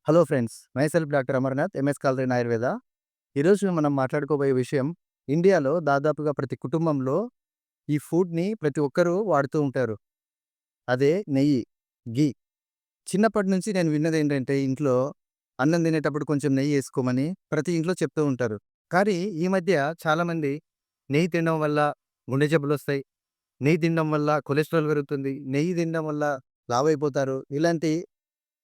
Hello friends, myself doctor Amarnath, MS calorie Ayurveda. ఈరోజు మనం మాట్లాడుకోబోయే విషయం, ఇండియాలో దాదాపుగా ప్రతి కుటుంబంలో ఈ ఫుడ్‌ని ప్రతి ఒక్కరూ వాడుతూ ఉంటారు. అదే నెయ్యి, ఘీ. చిన్నప్పటి నుంచి నేను విన్నదేంటంటే ఇంట్లో అన్నం తినేటప్పుడు కొంచెం నెయ్యి ఏసుకోమని ప్రతి ఇంట్లో చెప్తూ ఉంటారు. కానీ ఈ మధ్య చాలామంది నెయ్యి తినడం వల్ల గుండె జబ్బులొస్తాయి, నెయ్యి తినడం వల్ల కొలెస్ట్రాల్ పెరుగుతుంది, నెయ్యి తినడం వల్ల లావైపోతారు. ఇలాంటి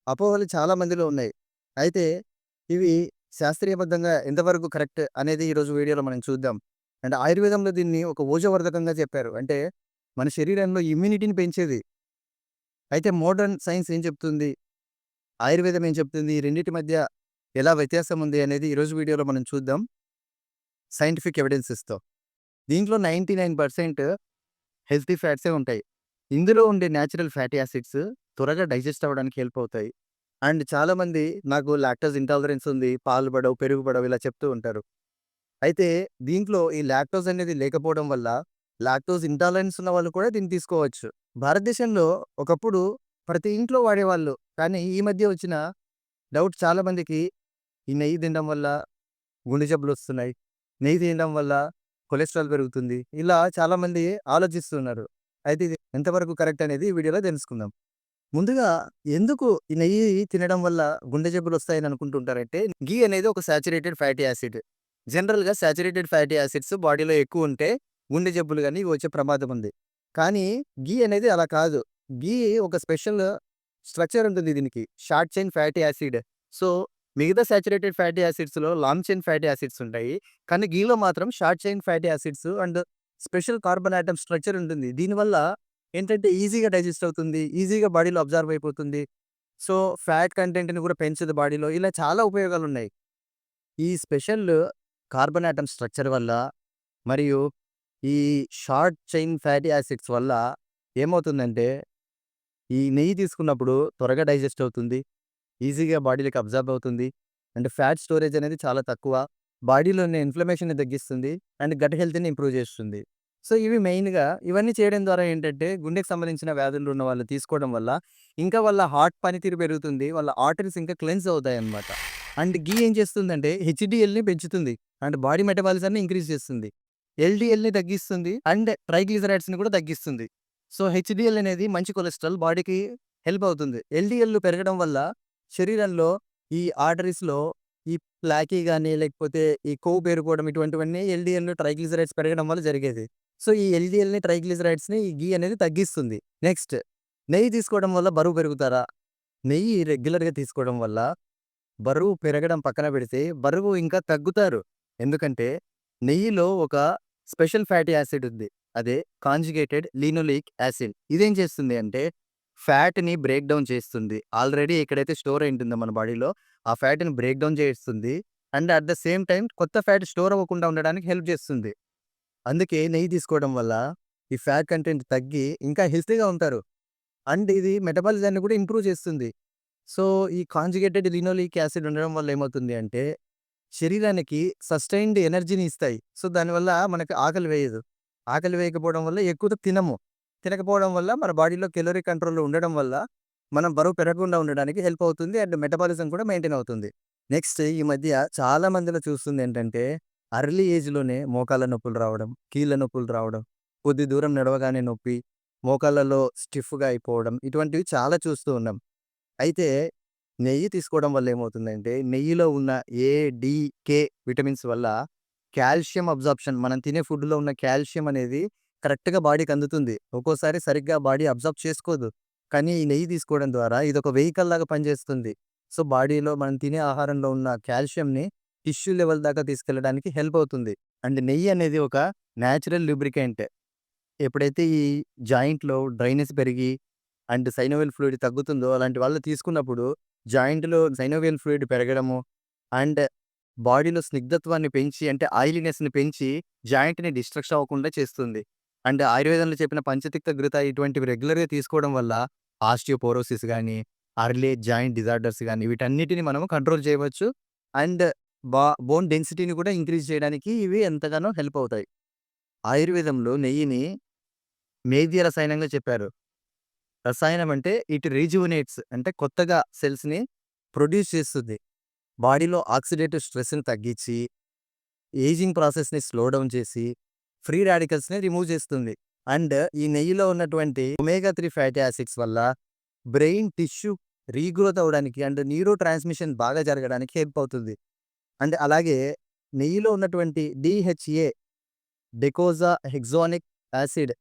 అపోహలు చాలా మందిలో ఉన్నాయి. అయితే ఇవి శాస్త్రీయబద్ధంగా ఎంతవరకు కరెక్ట్ అనేది ఈరోజు వీడియోలో మనం చూద్దాం. అంటే ఆయుర్వేదంలో దీన్ని ఒక ఊజవర్ధకంగా చెప్పారు. అంటే మన శరీరంలో ఇమ్యూనిటీని పెంచేది. అయితే మోడర్న్ సైన్స్ ఏం చెప్తుంది? ఆయుర్వేదం ఏం చెప్తుంది? ఈ రెండిటి మధ్య ఎలా వ్యత్యాసం ఉంది అనేది ఈరోజు వీడియోలో మనం చూద్దాం సైంటిఫిక్ ఎవిడెన్సెస్‌తో. దీంట్లో 99% హెల్తీ ఫ్యాట్సే ఉంటాయి. ఇందులో ఉండే నేచురల్ ఫ్యాటీ యాసిడ్స్ త్వరగా డైజెస్ట్ అవ్వడానికి హెల్ప్ అవుతాయి. అండ్ చాలామంది నాకు లాక్టోస్ ఇంటాలరెన్స్ ఉంది, పాలు పడవు, పెరుగు పడవు ఇలా చెప్తూ ఉంటారు. అయితే దీంట్లో ఈ లాక్టోస్ అనేది లేకపోవడం వల్ల లాక్టోస్ ఇంటాలరెన్స్ ఉన్న వాళ్ళు కూడా దీన్ని తీసుకోవచ్చు. భారతదేశంలో ఒకప్పుడు ప్రతి ఇంట్లో వాడేవాళ్ళు. కానీ ఈ మధ్య వచ్చిన డౌట్ చాలామందికి ఈ నెయ్యి తినడం వల్ల గుండె జబ్బులొస్తున్నాయి. నెయ్యి తినడం వల్ల కొలెస్ట్రాల్ పెరుగుతుంది. ఇలా చాలామంది ఆలోచిస్తున్నారు. అయితే ఇది ఎంతవరకు కరెక్ట్ అనేది ఈ వీడియోలో తెలుసుకుందాం. ముందుగా ఎందుకు ఈ నెయ్యి తినడం వల్ల గుండె జబ్బులొస్తాయని అనుకుంటుంటారంటే, ఘీ అనేది ఒక సాచురేటెడ్ ఫ్యాటీ యాసిడ్. జనరల్‌గా సాచురేటెడ్ ఫ్యాటీ యాసిడ్స్ బాడీలో ఎక్కువుంటే గుండె జబ్బులు గాని ఇవి వచ్చే ప్రమాదం ఉంది. కానీ ఘీ అనేది అలా కాదు. ఘీ ఒక స్పెషల్ స్ట్రక్చర్ ఉంటుంది దీనికి. Short chain fatty acid. So, మిగతా సాచురేటెడ్ ఫ్యాటీ యాసిడ్స్‌లో లాంగ్ చైన్ ఫ్యాటీ యాసిడ్స్ ఉంటాయి. కానీ ఘీలో మాత్రం short chain fatty acids and special carbon atom structure ఉంటుంది. దీనివల్ల ఏంటంటే ఈజీగా డైజెస్ట్ అవుతుంది. ఈజీగా బాడీలో అబ్జార్బ్ అయిపోతుంది. సో, ఫ్యాట్ కంటెంట్‌ని కూడా పెంచదు బాడీలో. ఇలా చాలా ఉపయోగాలున్నాయి. ఈ స్పెషల్ కార్బన్ ఆటమ్ స్ట్రక్చర్ వల్ల మరియు ఈ షార్ట్ చైన్ ఫ్యాటీ యాసిడ్స్ వల్ల ఏమవుతుందంటే, ఈ నెయ్యి తీసుకున్నప్పుడు త్వరగా డైజెస్ట్ అవుతుంది. ఈజీగా బాడీలోకి అబ్జార్బ్ అవుతుంది. అండ్ ఫ్యాట్ స్టోరేజ్ అనేది చాలా తక్కువ. బాడీలో ఉన్న ఇన్‌ఫ్లమేషన్‌ని తగ్గిస్తుంది. అండ్ గట్ హెల్త్‌ని ఇంప్రూవ్ చేస్తుంది. సో, ఇవి మెయిన్‌గా ఇవన్నీ చేయడం ద్వారా ఏంటంటే, గుండెకి సంబంధించిన వ్యాధులు ఉన్న వాళ్ళు తీసుకోవడం వల్ల ఇంకా వాళ్ళ హార్ట్ పనితీరు పెరుగుతుంది. వాళ్ళ ఆర్టరీస్ ఇంకా క్లెన్స్ అవుతాయన్నమాట. అండ్ ఘీ ఏం చేస్తుందంటే హెచ్‌డీఎల్‌ని పెంచుతుంది. అండ్ బాడీ మెటబాలిజాన్ని ఇంక్రీజ్ చేస్తుంది. ఎల్‌డీఎల్‌ని తగ్గిస్తుంది. అండ్ ట్రైగ్లిజరైడ్స్‌ని కూడా తగ్గిస్తుంది. సో, హెచ్‌డీఎల్ అనేది మంచి కొలెస్ట్రాల్ బాడీకి హెల్ప్ అవుతుంది. ఎల్‌డీఎల్ పెరగడం వల్ల శరీరంలో ఈ ఆర్టరీస్‌లో ఈ ప్లాకీ గాని, లేకపోతే ఈ కొవ్వు పేరుకోవడం ఇటువంటివన్నీ ఎల్‌డీఎల్, ట్రైగ్లిజరైడ్స్ పెరగడం వల్ల జరిగేది. సో, ఈ ఎల్‌డీఎల్‌ని, ట్రైగ్లిజరైడ్స్‌ని ఈ ఘీ అనేది తగ్గిస్తుంది. నెక్స్ట్ నెయ్యి తీసుకోవడం వల్ల బరువు పెరుగుతారా? నెయ్యి రెగ్యులర్‌గా తీసుకోవడం వల్ల బరువు పెరగడం పక్కన పెడితే, బరువు ఇంకా తగ్గుతారు. ఎందుకంటే, నెయ్యిలో ఒక స్పెషల్ ఫ్యాటీ యాసిడ్ ఉంది. అదే కాంజుగేటెడ్ లినోలిక్ యాసిడ్. ఇదేం చేస్తుంది అంటే, ఫ్యాట్‌ని బ్రేక్ డౌన్ చేస్తుంది. ఆల్రెడీ ఎక్కడైతే స్టోర్ అయి ఉంటుందో మన బాడీలో, ఆ ఫ్యాట్‌ని బ్రేక్ డౌన్ చేస్తుంది. And at the same time కొత్త ఫ్యాట్ స్టోర్ అవ్వకుండా ఉండడానికి హెల్ప్ చేస్తుంది. అందుకే నెయ్యి తీసుకోవడం వల్ల ఈ ఫ్యాట్ కంటెంట్ తగ్గి ఇంకా హెల్తీగా ఉంటారు. అండ్ ఇది మెటబాలిజాన్ని కూడా ఇంప్రూవ్ చేస్తుంది. సో, ఈ కాంజుగేటెడ్ లినోలిక్ యాసిడ్ ఉండడం వల్ల ఏమవుతుంది అంటే, శరీరానికి సస్టైన్డ్ ఎనర్జీని ఇస్తాయి. సో, దానివల్ల మనకు ఆకలి వేయదు. ఆకలి వేయకపోవడం వల్ల ఎక్కువగా తినము. తినకపోవడం వల్ల మన బాడీలో కెలోరీ కంట్రోల్‌లో ఉండడం వల్ల, మనం బరువు పెరగకుండా ఉండడానికి హెల్ప్ అవుతుంది. అండ్ మెటబాలిజం కూడా మెయింటైన్ అవుతుంది. నెక్స్ట్ ఈ మధ్య చాలా మందిలో చూస్తుందేంటంటే, అర్లీ ఏజ్‌లోనే మోకాళ్ళ నొప్పులు రావడం, కీళ్ళ నొప్పులు రావడం, కొద్ది దూరం నడవగానే నొప్పి, మోకాళ్ళలో స్టిఫ్‌గా అయిపోవడం ఇటువంటివి చాలా చూస్తూ ఉన్నాం. అయితే నెయ్యి తీసుకోవడం వల్ల ఏమవుతుందంటే, నెయ్యిలో ఉన్న ఏ, డి, కే విటమిన్స్ వల్ల కాల్షియం అబ్జార్ప్షన్ మనం తినే ఫుడ్‌లో ఉన్న కాల్షియం అనేది కరెక్ట్‌గా బాడీకి అందుతుంది. ఒక్కోసారి సరిగ్గా బాడీ అబ్జార్బ్ చేసుకోదు. కానీ ఈ నెయ్యి తీసుకోవడం ద్వారా ఇదొక వెహికల్ లాగా పనిచేస్తుంది. సో, బాడీలో మనం తినే ఆహారంలో ఉన్న కాల్షియంని టిష్యూ లెవెల్ దాకా తీసుకెళ్ళడానికి హెల్ప్ అవుతుంది. అండ్ నెయ్యి అనేది ఒక నేచురల్ లూబ్రికెంట్. ఎప్పుడైతే ఈ జాయింట్‌లో డ్రైనెస్ పెరిగి అండ్ సైనోవియల్ ఫ్లూయిడ్ తగ్గుతుందో, అలాంటి వాళ్ళు తీసుకున్నప్పుడు జాయింట్‌లో సైనోవియల్ ఫ్లూయిడ్ పెరగడము అండ్ బాడీలో స్నిగ్ధత్వాన్ని పెంచి అంటే ఆయిలీనెస్‌ని పెంచి జాయింట్‌ని డిస్ట్రక్షన్ అవ్వకుండా చేస్తుంది. అండ్ ఆయుర్వేదంలో చెప్పిన పంచతిక్త ఘృత ఇటువంటివి రెగ్యులర్‌గా తీసుకోవడం వల్ల ఆస్టియోపోరోసిస్ గాని, అర్లీ జాయింట్ డిజార్డర్స్ గాని వీటన్నిటిని మనం కంట్రోల్ చేయవచ్చు. అండ్ బోన్ డెన్సిటీని కూడా ఇంక్రీజ్ చేయడానికి ఇవి ఎంతగానో హెల్ప్ అవుతాయి. ఆయుర్వేదంలో నెయ్యిని మేధ్య రసాయనంగా చెప్పారు. రసాయనం అంటే ఇట్ రిజువినేట్స్ అంటే కొత్తగా సెల్స్‌ని ప్రొడ్యూస్ చేస్తుంది. బాడీలో ఆక్సిడేటివ్ స్ట్రెస్‌ని తగ్గించి, ఏజింగ్ ప్రాసెస్‌ని స్లో డౌన్ చేసి, ఫ్రీ రాడికల్స్‌ని రిమూవ్ చేస్తుంది. అండ్ ఈ నెయ్యిలో ఉన్నటువంటి ఒమేగా 3 ఫ్యాటీ యాసిడ్స్ వల్ల బ్రెయిన్ టిష్యూ రీగ్రోత్ అవ్వడానికి అండ్ న్యూరో ట్రాన్స్‌మిషన్ బాగా జరగడానికి హెల్ప్ అవుతుంది. అండ్ అలాగే నెయ్యిలో ఉన్నటువంటి డీహెచ్ఏ, డెకోజా హెక్సానిక్ యాసిడ్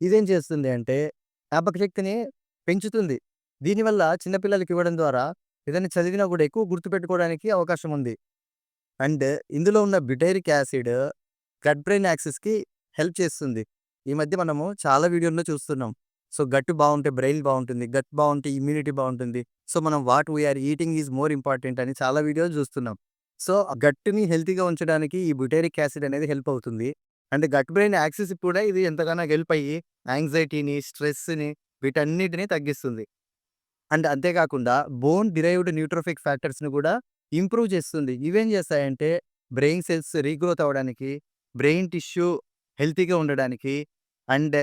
ఇదేం చేస్తుంది అంటే జ్ఞాపకశక్తిని పెంచుతుంది. దీనివల్ల చిన్న పిల్లలకి ఇవ్వడం ద్వారా ఏదైనా చదివినా కూడా ఎక్కువ గుర్తుపెట్టుకోవడానికి అవకాశం ఉంది. అండ్ ఇందులో ఉన్న బ్యూటైరిక్ యాసిడ్ గట్ బ్రెయిన్ యాక్సిస్‌కి హెల్ప్ చేస్తుంది. ఈ మధ్య మనము చాలా వీడియోల్లో చూస్తున్నాం. సో, గట్ బావుంటే బ్రెయిన్ బావుంటుంది. గట్ బావుంటే ఇమ్యూనిటీ బావుంటుంది. సో, మనం what we are eating is more important అని చాలా వీడియోలు చూస్తున్నాం. సో, గట్‌ని హెల్తీగా ఉంచడానికి ఈ బ్యూటైరిక్ యాసిడ్ అనేది హెల్ప్ అవుతుంది. అండ్ గట్ బ్రెయిన్ యాక్సిస్ కూడా ఇది ఎంతగానో హెల్ప్ అయ్యి యాంక్సైటీని, స్ట్రెస్‌ని వీటన్నిటిని తగ్గిస్తుంది. అండ్ అంతేకాకుండా బోన్ డిరైవ్డ్ న్యూట్రోఫిక్ ఫ్యాక్టర్స్‌ని కూడా ఇంప్రూవ్ చేస్తుంది. ఇవేం చేస్తాయంటే బ్రెయిన్ సెల్స్ రీగ్రోత్ అవ్వడానికి, బ్రెయిన్ టిష్యూ హెల్తీగా ఉండడానికి అండ్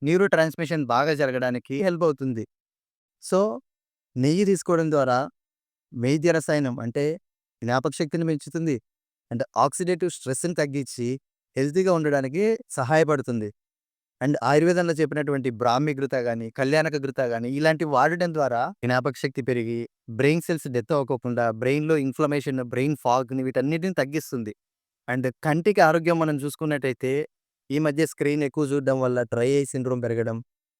న్యూరో ట్రాన్స్‌మిషన్ బాగా జరగడానికి హెల్ప్ అవుతుంది. సో, నెయ్యి తీసుకోవడం ద్వారా వైద్య రసాయనం అంటే జ్ఞాపకశక్తిని పెంచుతుంది. అండ్ ఆక్సిడేటివ్ స్ట్రెస్‌ని తగ్గించి హెల్తీగా ఉండడానికి సహాయపడుతుంది. అండ్ ఆయుర్వేదంలో చెప్పినటువంటి బ్రాహ్మి ఘృత గాని, కళ్యాణక ఘృత గాని ఇలాంటివి వాడడం ద్వారా జ్ఞాపకశక్తి పెరిగి, బ్రెయిన్ సెల్స్ డెత్ అవ్వకోకుండా బ్రెయిన్‌లో ఇన్‌ఫ్లమేషన్, బ్రెయిన్ ఫాగ్‌ని వీటన్నిటిని తగ్గిస్తుంది. అండ్ కంటికి ఆరోగ్యం మనం చూసుకున్నట్టయితే, ఈ మధ్య స్క్రీన్ ఎక్కువ చూడడం వల్ల డ్రై ఐ సిండ్రోమ్ పెరగడం,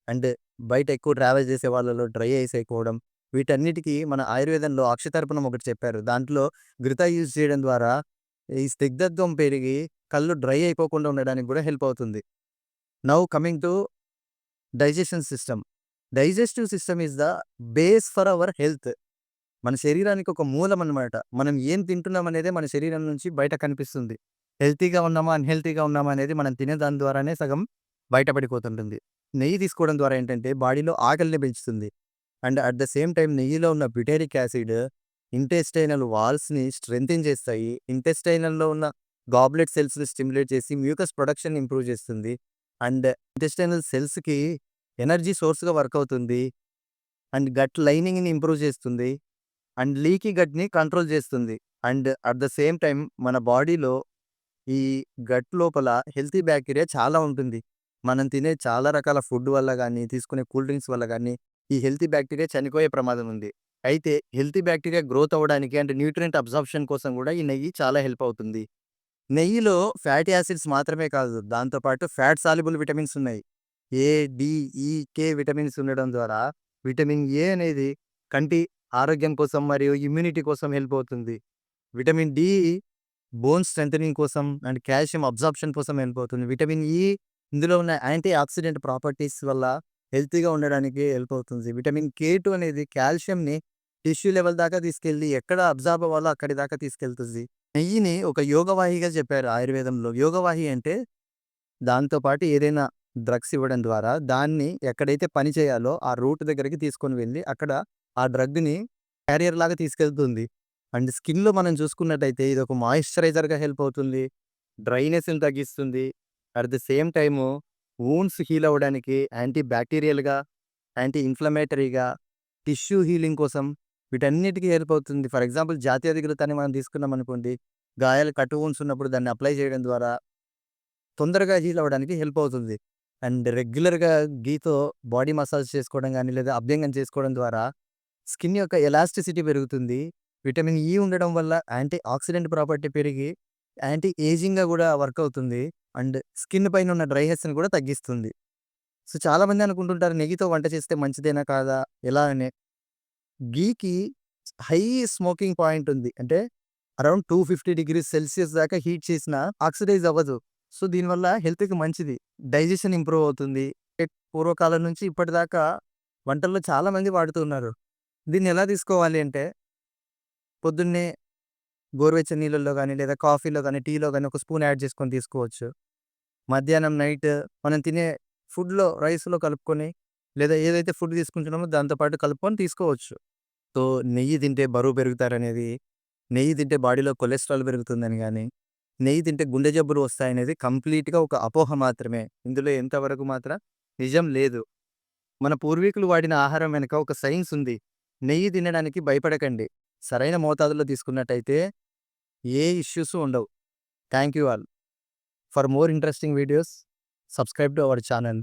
అండ్ బయట ఎక్కువ ట్రావెల్ చేసే వాళ్ళలో డ్రై ఐస్ అయిపోవడం, వీటన్నిటికి మన ఆయుర్వేదంలో అక్షతర్పణం ఒకటి చెప్పారు. దాంట్లో ఘృత యూజ్ చేయడం ద్వారా ఈ స్నిగ్ధత్వం పెరిగి కళ్ళు డ్రై అయిపోకుండా ఉండడానికి కూడా హెల్ప్ అవుతుంది. Now coming to digestion system. Digestive system is the base for our health. మన శరీరానికి ఒక మూలం అన్నమాట. మనం ఏం తింటున్నాం అనేదే మన శరీరం నుంచి బయట కనిపిస్తుంది. హెల్తీగా ఉన్నామా, అన్‌హెల్తీగా ఉన్నామా అనేది మనం తినే దాని ద్వారానే సగం బయటపడిపోతుంటుంది. నెయ్యి తీసుకోవడం ద్వారా ఏంటంటే బాడీలో ఆకలిని పెంచుతుంది. And at the same time నెయ్యిలో ఉన్న బ్యూటేరిక్ యాసిడ్ ఇంటెస్టైనల్ వాల్స్‌ని స్ట్రెంథెన్ చేస్తాయి. ఇంటెస్టైనల్‌లో ఉన్న గాబ్లెట్ సెల్స్‌ని స్టిమ్యులేట్ చేసి మ్యూకస్ ప్రొడక్షన్‌ని ఇంప్రూవ్ చేస్తుంది. అండ్ ఇంటెస్టైనల్ సెల్స్‌కి ఎనర్జీ సోర్స్‌గా వర్క్ అవుతుంది. అండ్ గట్ లైనింగ్‌ని ఇంప్రూవ్ చేస్తుంది. అండ్ లీకీ గట్‌ని కంట్రోల్ చేస్తుంది. And at the same time మన బాడీలో ఈ గట్ లోపల హెల్తీ బ్యాక్టీరియా చాలా ఉంటుంది. మనం తినే చాలా రకాల ఫుడ్ వల్ల గానీ, తీసుకునే కూల్ డ్రింక్స్ వల్ల గానీ, ఈ హెల్తీ బ్యాక్టీరియా చనిపోయే ప్రమాదం ఉంది. అయితే హెల్తీ బ్యాక్టీరియా గ్రోత్ అవ్వడానికి అండ్ న్యూట్రియంట్ అబ్సార్ప్షన్ కోసం గూడా ఈ నెయ్యి చాలా హెల్ప్ అవుతుంది. నెయ్యిలో ఫ్యాటీ యాసిడ్స్ మాత్రమే కాదు, దాంతో పాటు ఫ్యాట్ సాల్యుబుల్ విటమిన్స్ ఉన్నాయి. ఏ, డి, ఈ, కే విటమిన్స్ ఉండడం ద్వారా విటమిన్ ఏ అనేది కంటి ఆరోగ్యం కోసం మరియు ఇమ్యూనిటీ కోసం హెల్ప్ అవుతుంది. విటమిన్ డి బోన్ స్ట్రెంథెనింగ్ కోసం అండ్ కాల్షియం అబ్సార్ప్షన్ కోసం హెల్ప్ అవుతుంది. విటమిన్ ఈ ఇందులో ఉన్న యాంటీ ఆక్సిడెంట్ ప్రాపర్టీస్ వల్ల హెల్తీగా ఉండడానికి హెల్ప్ అవుతుంది. విటమిన్ కే2 అనేది కాల్షియంని టిష్యూ లెవెల్ దాకా తీసుకెళ్ళి ఎక్కడ అబ్జార్బ్ అవ్వాలో అక్కడి దాకా తీసుకెళ్తుంది. నెయ్యిని ఒక యోగవాహిగా చెప్పారు ఆయుర్వేదంలో. యోగవాహి అంటే దాంతో పాటు ఏదైనా డ్రగ్స్ ఇవ్వడం ద్వారా దాన్ని ఎక్కడైతే పని చేయాలో ఆ రూట్ దగ్గరికి తీసుకొని వెళ్ళి అక్కడ ఆ డ్రగ్‌ని క్యారియర్ లాగా తీసుకెళ్తుంది. అండ్ స్కిన్‌లో మనం చూసుకున్నట్టయితే ఇదొక మాయిశ్చరైజర్‌గా హెల్ప్ అవుతుంది. డ్రైనెస్‌ని తగ్గిస్తుంది. At the same time wounds heal అవ్వడానికి యాంటీ బ్యాక్టీరియల్‌గా, యాంటీ ఇన్‌ఫ్లమేటరీగా, టిష్యూ హీలింగ్ కోసం వీటన్నిటికి హెల్ప్ అవుతుంది. ఫర్ ఎగ్జాంపుల్ జాతీయ అధికృతాన్ని మనం తీసుకున్నామనుకోండి, గాయాలు కట్ వూండ్స్ ఉన్నప్పుడు దాన్ని అప్లై చేయడం ద్వారా తొందరగా హీల్ అవ్వడానికి హెల్ప్ అవుతుంది. అండ్ రెగ్యులర్‌గా ఘీతో బాడీ మసాజ్ చేసుకోవడం గాని, లేదా అభ్యంగం చేసుకోవడం ద్వారా స్కిన్ యొక్క ఎలాస్టిసిటీ పెరుగుతుంది. విటమిన్ ఈ ఉండడం వల్ల యాంటీ ఆక్సిడెంట్ ప్రాపర్టీ పెరిగి, యాంటీ ఏజింగ్‌గా గూడా వర్క్ అవుతుంది. అండ్ స్కిన్ పైన ఉన్న డ్రైనెస్‌ని కూడా తగ్గిస్తుంది. సో, చాలామంది అనుకుంటుంటారు నెయ్యితో వంట చేస్తే మంచిదేనా కాదా? ఎలా అని. ఘీకి హై స్మోకింగ్ పాయింట్ ఉంది. అంటే అరౌండ్ 250 డిగ్రీస్ సెల్సియస్ దాకా హీట్ చేసినా ఆక్సిడైజ్ అవ్వదు. సో, దీనివల్ల హెల్త్‌కి మంచిది. డైజెషన్ ఇంప్రూవ్ అవుతుంది. పూర్వకాలం నుంచి ఇప్పటిదాకా వంటల్లో చాలామంది వాడుతూ ఉన్నారు. దీన్ని ఎలా తీసుకోవాలి అంటే పొద్దున్నే గోరువెచ్చని నీళ్ళల్లో గాని, లేదా కాఫీలో గాని, టీలో గాని ఒక స్పూన్ యాడ్ చేసుకొని తీసుకోవచ్చు. మధ్యాహ్నం, నైట్ మనం తినే ఫుడ్‌లో రైస్‌లో కలుపుకొని, లేదా ఏదైతే ఫుడ్ తీసుకుంటున్నామో దాంతో పాటు కలుపుకొని తీసుకోవచ్చు. సో, నెయ్యి తింటే బరువు పెరుగుతారనేది, నెయ్యి తింటే బాడీలో కొలెస్ట్రాల్ పెరుగుతుందని గాని, నెయ్యి తింటే గుండె జబ్బులు వస్తాయనేది కంప్లీట్‌గా ఒక అపోహ మాత్రమే. ఇందులో ఎంతవరకు మాత్రం నిజం లేదు. మన పూర్వీకులు వాడిన ఆహారం వెనక ఒక సైన్స్ ఉంది. నెయ్యి తినడానికి భయపడకండి. సరైన మోతాదులో తీసుకున్నట్టయితే ఏ ఇష్యూస్ ఉండవు. Thank you all. For more interesting videos, subscribe to our channel.